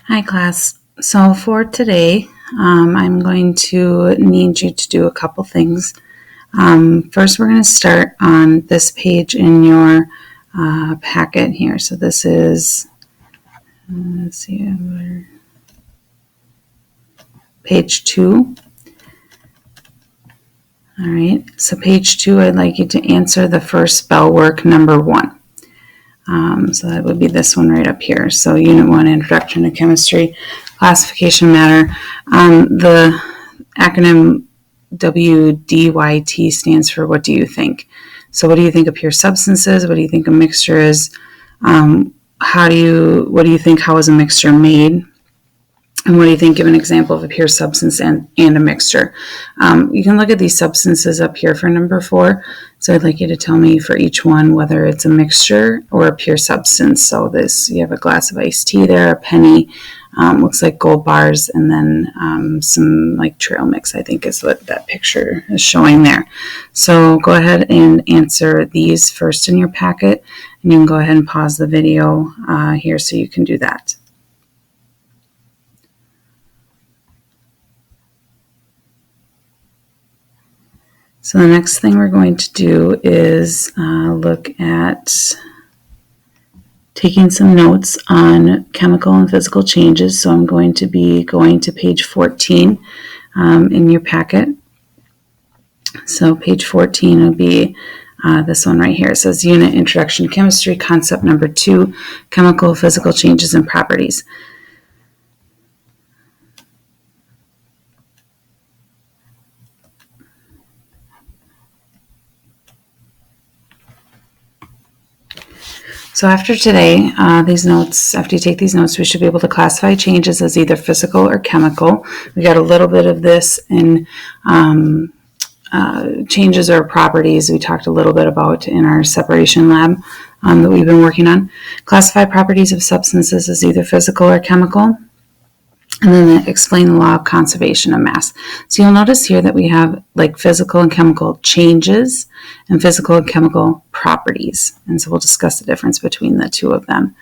Hi class. So for today, I'm going to need you to do a couple things. First, we're going to start on this page in your packet here. So this is, let's see, page 2. All right, so page 2, I'd like you to answer the first spell work number 1. So that would be this one right up here. So Unit 1, Introduction to Chemistry, Classification Matter. The acronym WDYT stands for what do you think? So what do you think a pure substance is? What do you think a mixture is? What do you think, how is a mixture made? And what do you think? Give an example of a pure substance and a mixture. You can look at these substances up here for number 4. So I'd like you to tell me for each one whether it's a mixture or a pure substance. So this, you have a glass of iced tea there, a penny, looks like gold bars, and then some like trail mix, I think is what that picture is showing there. So go ahead and answer these first in your packet, and you can go ahead and pause the video here so you can do that. So the next thing we're going to do is look at taking some notes on chemical and physical changes. So I'm going to be going to page 14 in your packet. So page 14 will be this one right here. It says Unit Introduction to Chemistry, Concept number 2, Chemical, Physical Changes and Properties. So after today, these notes, after you take these notes, we should be able to classify changes as either physical or chemical. We got a little bit of this in changes or properties we talked a little bit about in our separation lab that we've been working on. Classify properties of substances as either physical or chemical. And then explain the law of conservation of mass. So you'll notice here that we have like physical and chemical changes and physical and chemical properties. And so we'll discuss the difference between the two of them.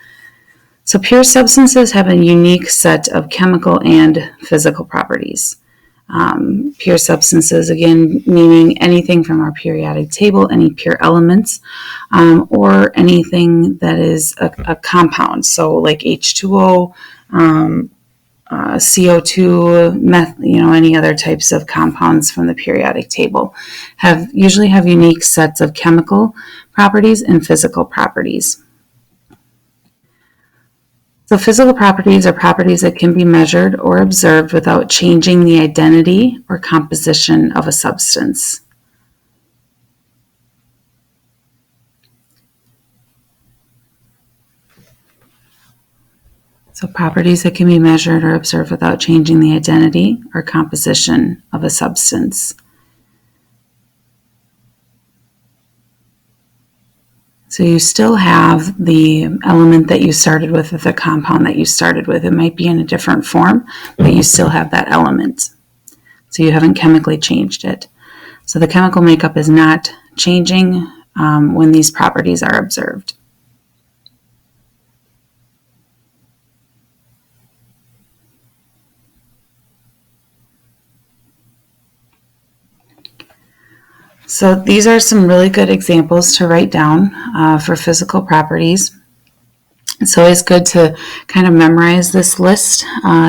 So pure substances have a unique set of chemical and physical properties. Pure substances, again, meaning anything from our periodic table, any pure elements, or anything that is a compound. So like H2O, CO2, any other types of compounds from the periodic table usually have unique sets of chemical properties and physical properties. So physical properties are properties that can be measured or observed without changing the identity or composition of a substance. So properties that can be measured or observed without changing the identity or composition of a substance. So you still have the element that you started with the compound that you started with. It might be in a different form, but you still have that element. So you haven't chemically changed it. So the chemical makeup is not changing when these properties are observed. So these are some really good examples to write down for physical properties. It's always good to kind of memorize this list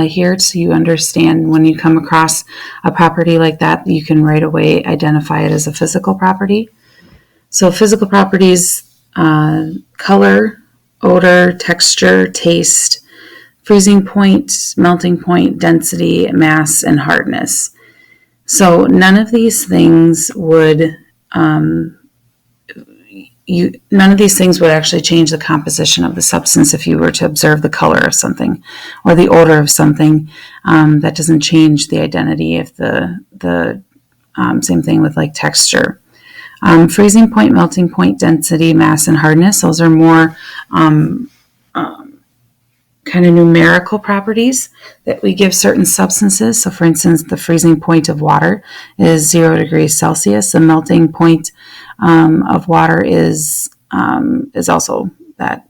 here so you understand when you come across a property like that, you can right away identify it as a physical property. So physical properties, color, odor, texture, taste, freezing point, melting point, density, mass, and hardness. So none of these things would actually change the composition of the substance if you were to observe the color of something or the odor of something. That doesn't change the identity of the same thing with like texture. Freezing point, melting point, density, mass, and hardness, those are more kind of numerical properties that we give certain substances. So for instance, the freezing point of water is 0 degrees Celsius. The melting point of water is also that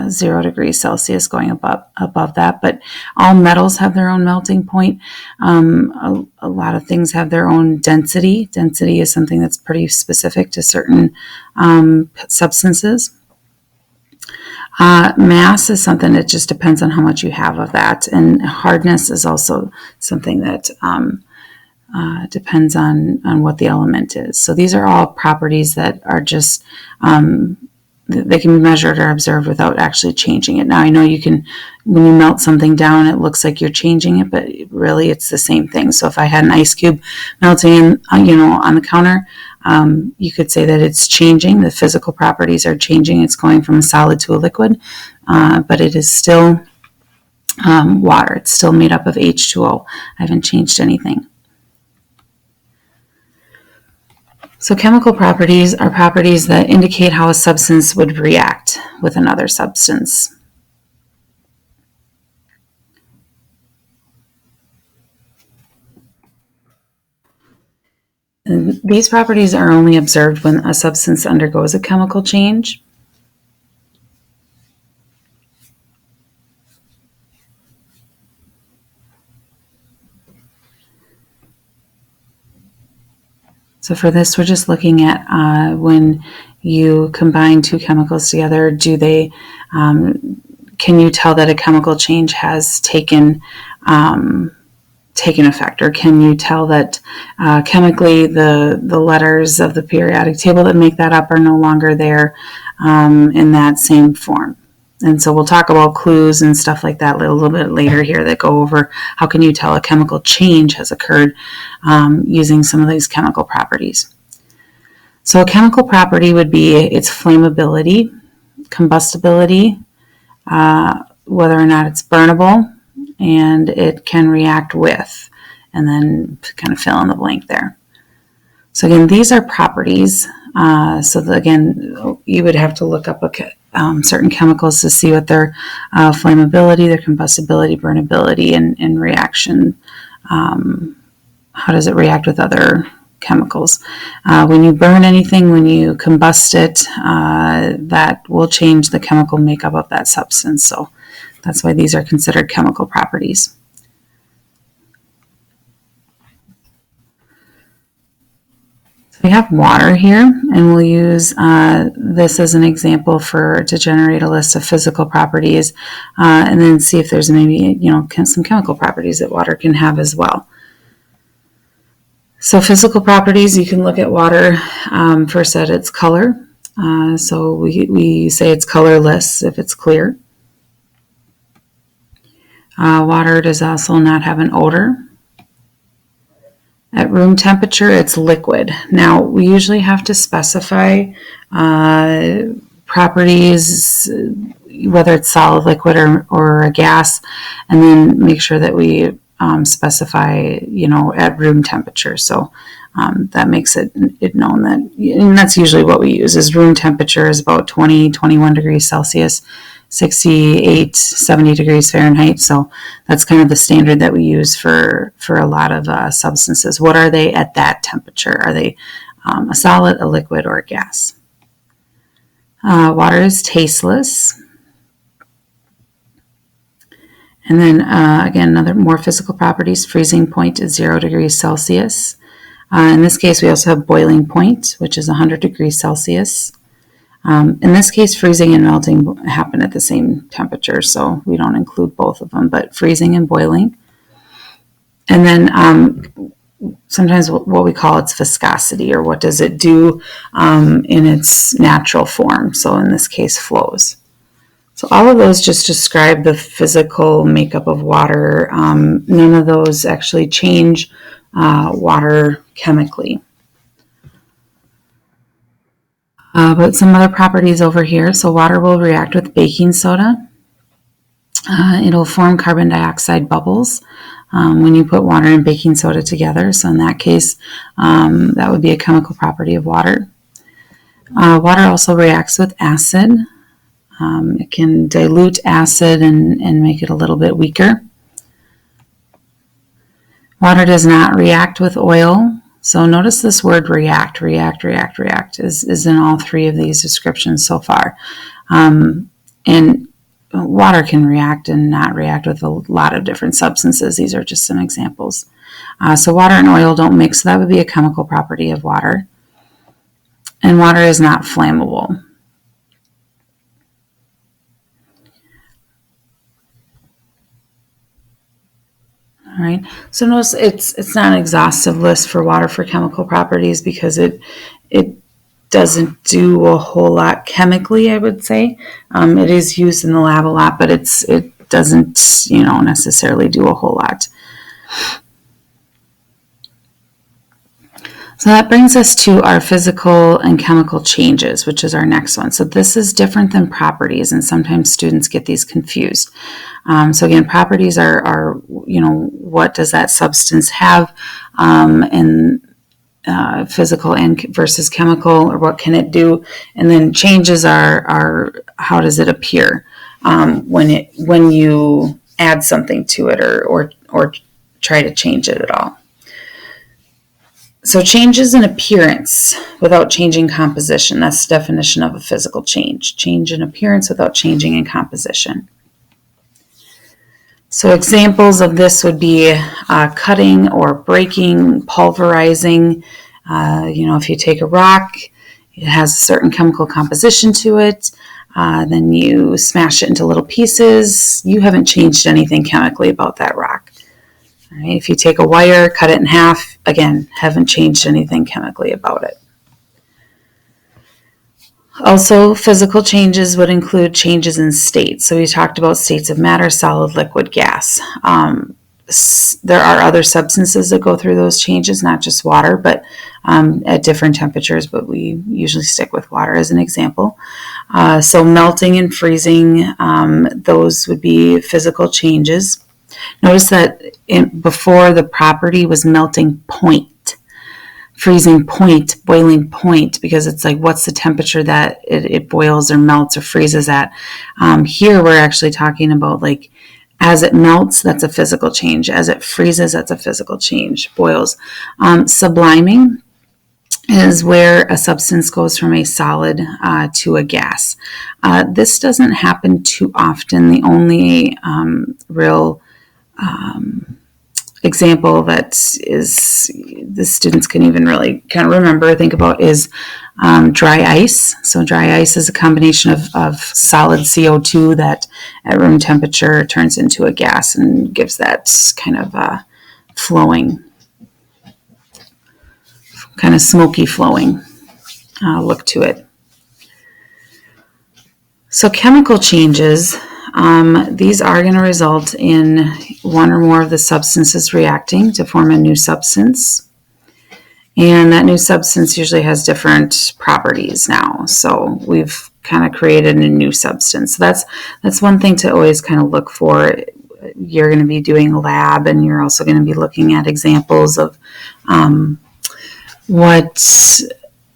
0 degrees Celsius going above that. But all metals have their own melting point. A lot of things have their own density. Density is something that's pretty specific to certain substances. Mass is something that just depends on how much you have of that. And hardness is also something that depends on what the element is. So these are all properties that are just, they can be measured or observed without actually changing it. Now, I know you can, when you melt something down, it looks like you're changing it, but really it's the same thing. So if I had an ice cube melting, on the counter, you could say that it's changing. The physical properties are changing. It's going from a solid to a liquid, but it is still water. It's still made up of H2O. I haven't changed anything. So chemical properties are properties that indicate how a substance would react with another substance. And these properties are only observed when a substance undergoes a chemical change. So for this, we're just looking at when you combine two chemicals together, can you tell that a chemical change has taken effect, or can you tell that chemically the letters of the periodic table that make that up are no longer there in that same form? And so we'll talk about clues and stuff like that a little bit later here that go over how can you tell a chemical change has occurred using some of these chemical properties. So a chemical property would be its flammability, combustibility, whether or not it's burnable, and it can react with, and then kind of fill in the blank there. So again, these are properties. Again, you would have to look up certain chemicals to see what their flammability, their combustibility, burnability, and reaction. How does it react with other chemicals? When you burn anything, when you combust it, that will change the chemical makeup of that substance. So that's why these are considered chemical properties. We have water here, and we'll use this as an example to generate a list of physical properties, and then see if there's maybe some chemical properties that water can have as well. So physical properties, you can look at water first at its color. So we say it's colorless if it's clear. Water does also not have an odor. At room temperature, it's liquid. Now, we usually have to specify properties, whether it's solid, liquid, or a gas, and then make sure that we specify, at room temperature. So that makes it known that, and that's usually what we use, is room temperature is about 20, 21 degrees Celsius, 68, 70 degrees Fahrenheit. So that's kind of the standard that we use for a lot of substances. What are they at that temperature? Are they a solid, a liquid, or a gas? Water is tasteless. And then again, another more physical properties. Freezing point is 0 degrees Celsius. In this case, we also have boiling point, which is 100 degrees Celsius. In this case, freezing and melting happen at the same temperature, so we don't include both of them, but freezing and boiling. And then sometimes what we call its viscosity, or what does it do in its natural form. So in this case, flows. So all of those just describe the physical makeup of water. None of those actually change water chemically. But some other properties over here. So water will react with baking soda. It'll form carbon dioxide bubbles when you put water and baking soda together. So in that case, that would be a chemical property of water. Water also reacts with acid. It can dilute acid and make it a little bit weaker. Water does not react with oil. So notice this word react is in all three of these descriptions so far. And water can react and not react with a lot of different substances. These are just some examples. So water and oil don't mix. So that would be a chemical property of water. And water is not flammable. All right. So notice it's not an exhaustive list for water for chemical properties because it doesn't do a whole lot chemically, I would say. It is used in the lab a lot, but it doesn't, necessarily do a whole lot. So that brings us to our physical and chemical changes, which is our next one. So this is different than properties, and sometimes students get these confused. So again, properties are what does that substance have, and physical and versus chemical, or what can it do, and then changes are how does it appear when you add something to it or try to change it at all. So changes in appearance without changing composition. That's the definition of a physical change. Change in appearance without changing in composition. So examples of this would be cutting or breaking, pulverizing. If you take a rock, it has a certain chemical composition to it. Then you smash it into little pieces. You haven't changed anything chemically about that rock. All right, if you take a wire, cut it in half, again, haven't changed anything chemically about it. Also, physical changes would include changes in states. So we talked about states of matter, solid, liquid, gas. There are other substances that go through those changes, not just water, but at different temperatures, but we usually stick with water as an example. So melting and freezing, those would be physical changes. Notice that before the property was melting point, freezing point, boiling point, because it's like what's the temperature that it boils or melts or freezes at. Here we're actually talking about like as it melts, that's a physical change. As it freezes, that's a physical change. Boils. Subliming is where a substance goes from a solid to a gas. This doesn't happen too often. The only real example that is the students can even really kind of remember, think about is dry ice. So dry ice is a combination of solid CO2 that at room temperature turns into a gas and gives that kind of flowing, kind of smoky flowing look to it. So chemical changes, these are going to result in one or more of the substances reacting to form a new substance. And that new substance usually has different properties now. So we've kind of created a new substance. So that's one thing to always kind of look for. You're going to be doing a lab, and you're also going to be looking at examples of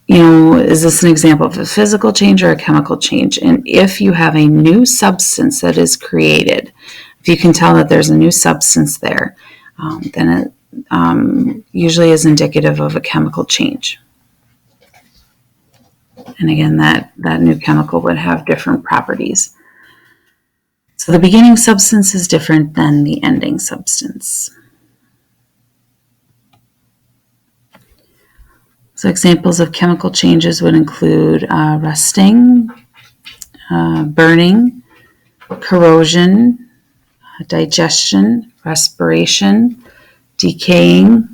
is this an example of a physical change or a chemical change? And if you have a new substance that is created, if you can tell that there's a new substance there, then it usually is indicative of a chemical change. And again, that new chemical would have different properties. So the beginning substance is different than the ending substance. So examples of chemical changes would include rusting, burning, corrosion, digestion, respiration, decaying.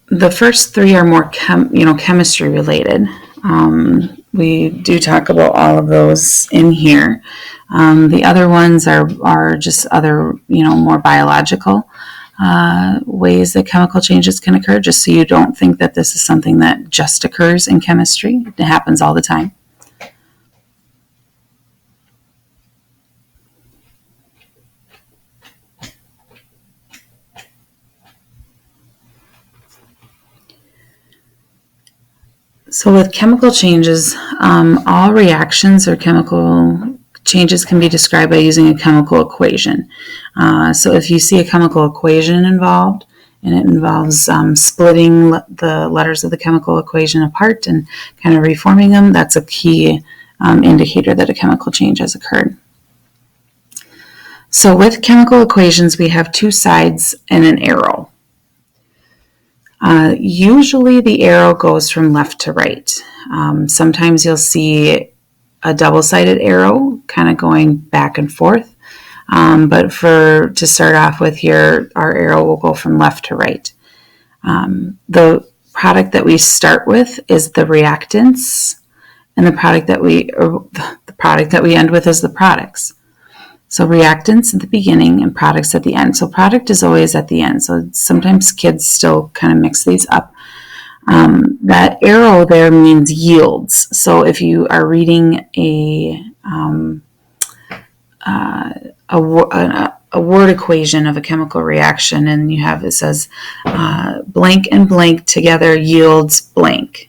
The first three are more chemistry related. We do talk about all of those in here. The other ones are just other, more biological ways that chemical changes can occur, just so you don't think that this is something that just occurs in chemistry. It happens all the time. So with chemical changes, all reactions or chemical changes can be described by using a chemical equation. So if you see a chemical equation involved, and it involves splitting the letters of the chemical equation apart and kind of reforming them. That's a key indicator that a chemical change has occurred. So with chemical equations, we have two sides and an arrow. Usually the arrow goes from left to right. Sometimes you'll see a double-sided arrow kind of going back and forth. But to start off with here, our arrow will go from left to right. The product that we start with is the reactants, and the product that we end with is the products. So reactants at the beginning and products at the end. So product is always at the end. So sometimes kids still kind of mix these up. That arrow there means yields. So if you are reading a word equation of a chemical reaction, and it says blank and blank together yields blank.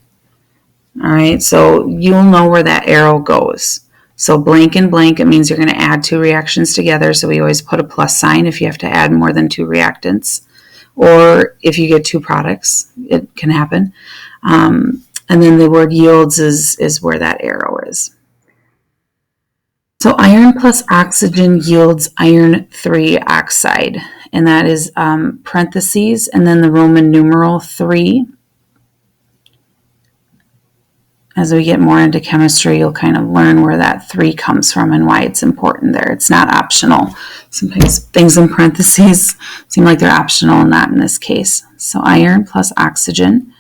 All right, so you'll know where that arrow goes. So blank and blank, it means you're going to add two reactions together. So we always put a plus sign if you have to add more than two reactants, or if you get two products, it can happen. And then the word yields is where that arrow is. So iron plus oxygen yields iron 3 oxide, and that is parentheses and then the Roman numeral 3. As we get more into chemistry, you'll kind of learn where that 3 comes from and why it's important there. It's not optional. Sometimes things in parentheses seem like they're optional, not in this case. So iron plus oxygen.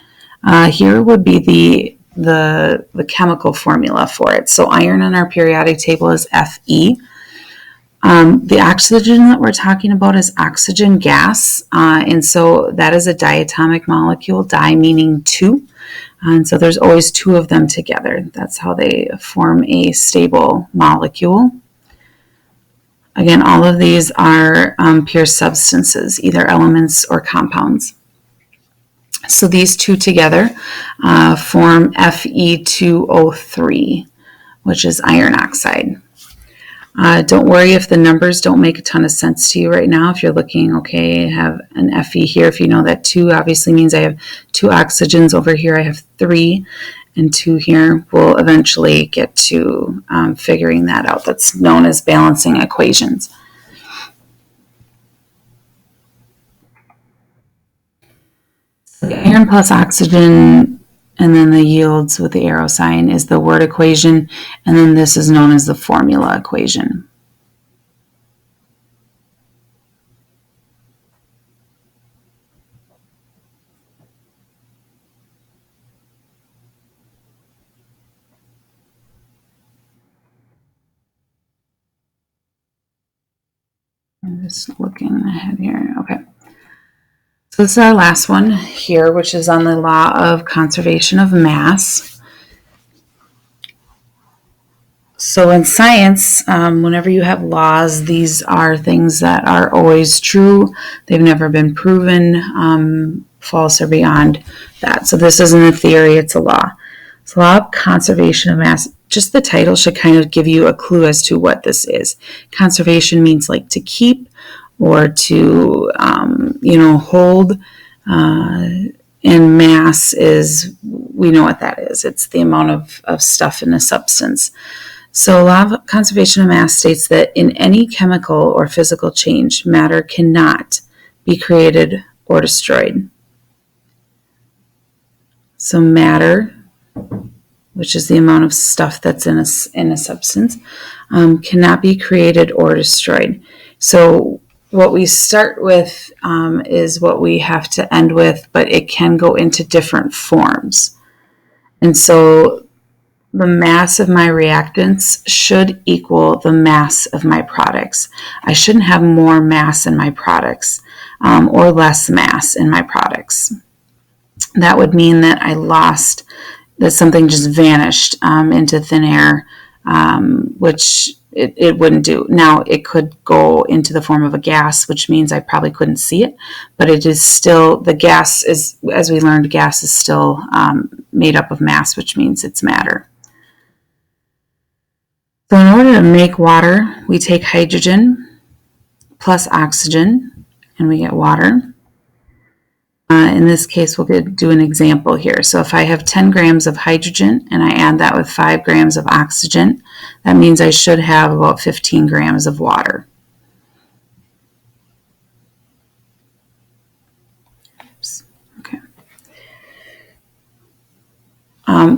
Here would be the chemical formula for it. So iron on our periodic table is Fe. The oxygen that we're talking about is oxygen gas, and so that is a diatomic molecule, di meaning 2. And so there's always 2 of them together. That's how they form a stable molecule. Again, all of these are pure substances, either elements or compounds. So these 2 together form Fe2O3, which is iron oxide. Don't worry if the numbers don't make a ton of sense to you right now. If you're looking, okay, I have an Fe here. If you know that 2 obviously means I have 2 oxygens over here. I have 3 and 2 here. We'll eventually get to figuring that out. That's known as balancing equations. So iron plus oxygen, and then the yields with the arrow sign is the word equation, and then this is known as the formula equation. I'm just looking ahead here. Okay. So this is our last one here, which is on the law of conservation of mass. So in science, whenever you have laws, these are things that are always true. They've never been proven false or beyond that. So this isn't a theory, it's a law. So law of conservation of mass, just the title should kind of give you a clue as to what this is. Conservation means like to keep or to, hold. And mass is, we know what that is. It's the amount of stuff in a substance. So law of conservation of mass states that in any chemical or physical change, matter cannot be created or destroyed. So matter, which is the amount of stuff that's in a substance, cannot be created or destroyed. So what we start with is what we have to end with, but it can go into different forms. And so the mass of my reactants should equal the mass of my products. I shouldn't have more mass in my products or less mass in my products. That would mean that that something just vanished into thin air, which it wouldn't do. Now, it could go into the form of a gas, which means I probably couldn't see it, but it is still, the gas is, as we learned, gas is still made up of mass, which means it's matter. So in order to make water, we take hydrogen plus oxygen, and we get water. In this case, we'll do an example here. So if I have 10 grams of hydrogen and I add that with 5 grams of oxygen, that means I should have about 15 grams of water. Oops. Okay.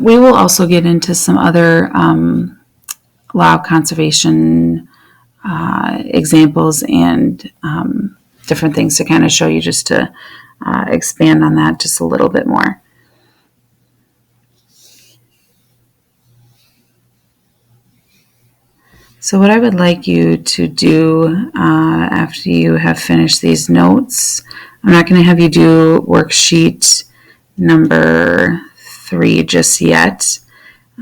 We will also get into some other law of conservation examples and different things to kind of show you, just to expand on that just a little bit more. So what I would like you to do after you have finished these notes, I'm not going to have you do worksheet number 3 just yet.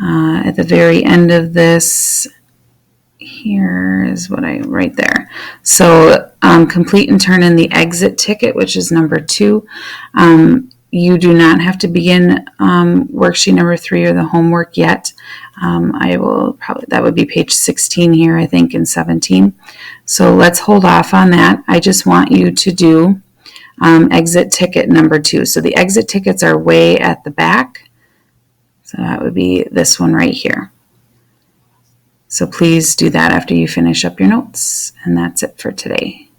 At the very end of this, here is what I write there. So complete and turn in the exit ticket, which is number 2. You do not have to begin worksheet number 3 or the homework yet. I will probably, that would be page 16 here, I think, and 17. So let's hold off on that. I just want you to do exit ticket number 2. So the exit tickets are way at the back. So that would be this one right here. So please do that after you finish up your notes. And that's it for today.